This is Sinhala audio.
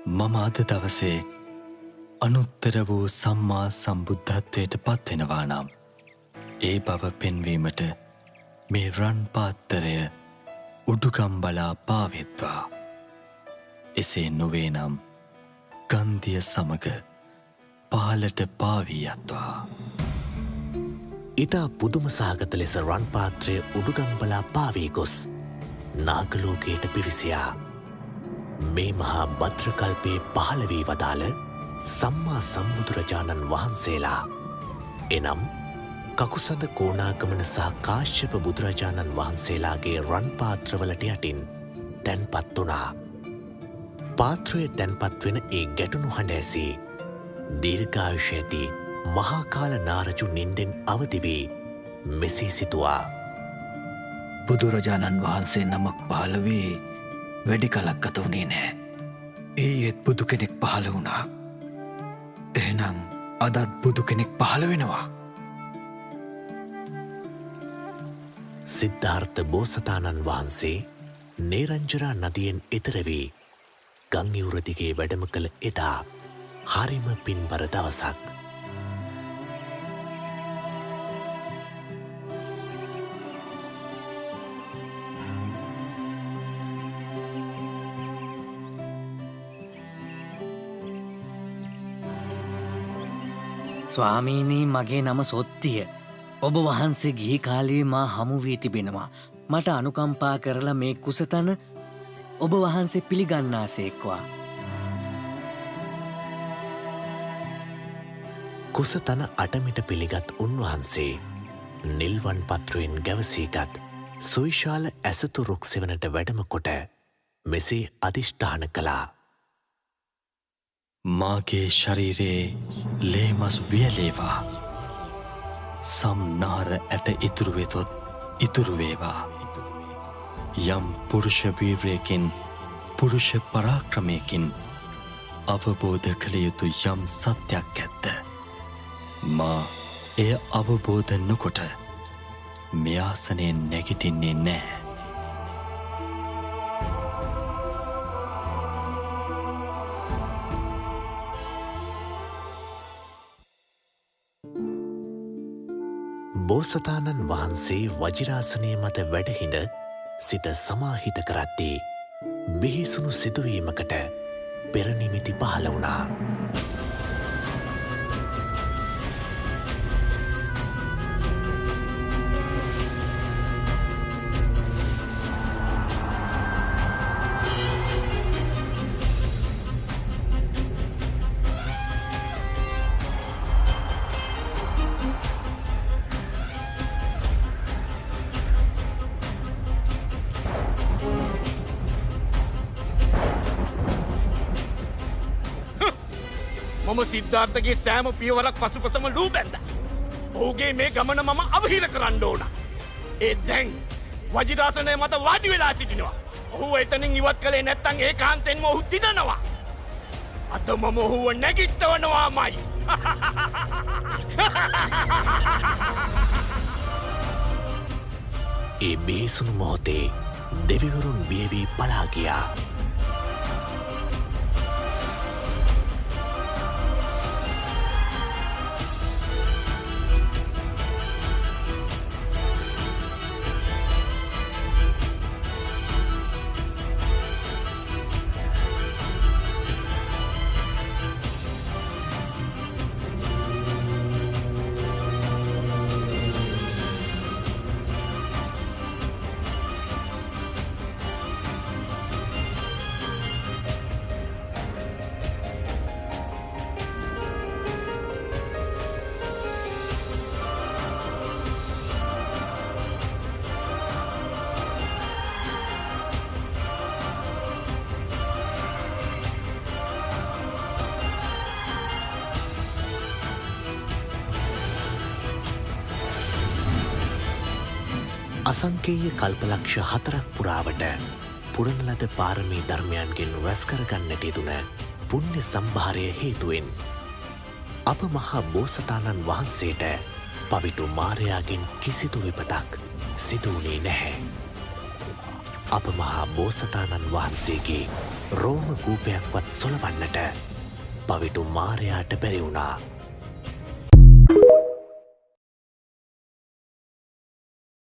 මම අද දවසේ අනුත්තර වූ සම්මා සම්බුද්ධත්වයට පත්වෙනවා නම් ඒ බව පෙන්වීමට මේ රන් පාත්තරය උඩුකම් බලා පාවෙත්වා. එසේ නොවේ නම් ගන්ධිය සමග පහලට පාවී යත්වා. ඉතා පුදුම සහගත ලෙස රන් පාත්‍රය උඩුගම් බලා පාවී ගොස් නාගලෝකයට පිවිසියා. මේ මහා භද්‍රකල්පයේ පහළ වී වදාළ සම්මා සම්බුදුරජාණන් වහන්සේලා එනම් කකුසඳ කෝණාගමන සහ කාශ්‍යප බුදුරජාණන් වහන්සේලාගේ රන් පාත්‍රවලට යටින් තැන්පත් වුණා. පාත්‍රය තැන්පත් වෙන ඒ ගැටුණු හඬ ඇසී දීර්ඝායුෂ ඇති මහාකාල නාරජු නින්දෙන් අවදි වී මෙසේ සිතුවා. බුදුරජාණන් වහන්සේ නමක් පහළ වී වැඩි කලක් ගත වුණේ නෑ. ඒත් බුදු කෙනෙක් පහළ වුණා. එහෙනම් අදත් බුදු කෙනෙක් පහළ වෙනවා. සිද්ධාර්ථ බෝසතාණන් වහන්සේ නේරංජරා නදියෙන් එතර වී ගංඉවුර දිගේ වැඩම කළ එදා හරිම පින්බර දවසක්. ස්වාමීනී, මගේ නම සොත්තිය. ඔබ වහන්සේ ගිහි කාලයේ මා හමු වී තිබෙනවා. මට අනුකම්පා කරලා මේ කුසතන ඔබ වහන්සේ පිළිගන්නාසේක්වා. කුසතන අටමිට පිළිගත් උන්වහන්සේ නිල්වන් පත්‍රයෙන් ගැවසීගත් සුවිශාල ඇසතු රුක් සෙවනට වැඩම කොට මෙසේ අධිෂ්ඨාන කළා. මාගේ ශරීරයේ ලේමස් වියලේවා. සම්නාර ඇට ඉතුරුවෙතොත් ඉතුරුවේවා. යම් පුරුෂ වීර්යයකින් පුරුෂ පරාක්‍රමයකින් අවබෝධ කළ යුතු යම් සත්‍යයක් ඇත්ත. මා එය අවබෝධ නොකොට මෙයාසනයෙන් නැගිටින්නේ නෑ. බෝසතාණන් වහන්සේ වජිරාසනය මත වැඩහිඳ සිත සමාහිත කරද්දී බිහිසුණු සිදුවීමකට පෙරනිමිති පහළ වුණා. මම සිද්ධාර්ථගේ සෑම පියවරක් පසුපසම ලූ බැන්ද. ඔහුගේ මේ ගමන මම අවහිර කරන්න ඕන. ඒත් දැන් වජිරාසනය මත වාඩි වෙලා සිටිනවා. ඔහු එතනින් ඉවත් කළේ නැත්තං ඒ කාන්තෙන්ම ඔහු දිනනවා. අද මම ඔහුව නැගිට්ටවනවාමයි. ඒ බිහිසුණු මොහොතේ දෙවිවරුන් බියවී පලා ගියා. අසංකේය කල්පලක්ෂ 4ක් පුරාවට පුරන ලද පාරමී ධර්මයන්ගෙන් රැස්කරගන්නට යෙදුන පුණ්‍ය සම්භාරය හේතුවෙන් අප මහා බෝසතාණන් වහන්සේට පවිටු මාරයාගෙන් කිසිදු විපතක් සිදුවුණේ නැහැ. අප මහා බෝසතාණන් වහන්සේගේ රෝම කූපයක්වත් සොලවන්නට පවිටු මාරයාට බැරිවුණා.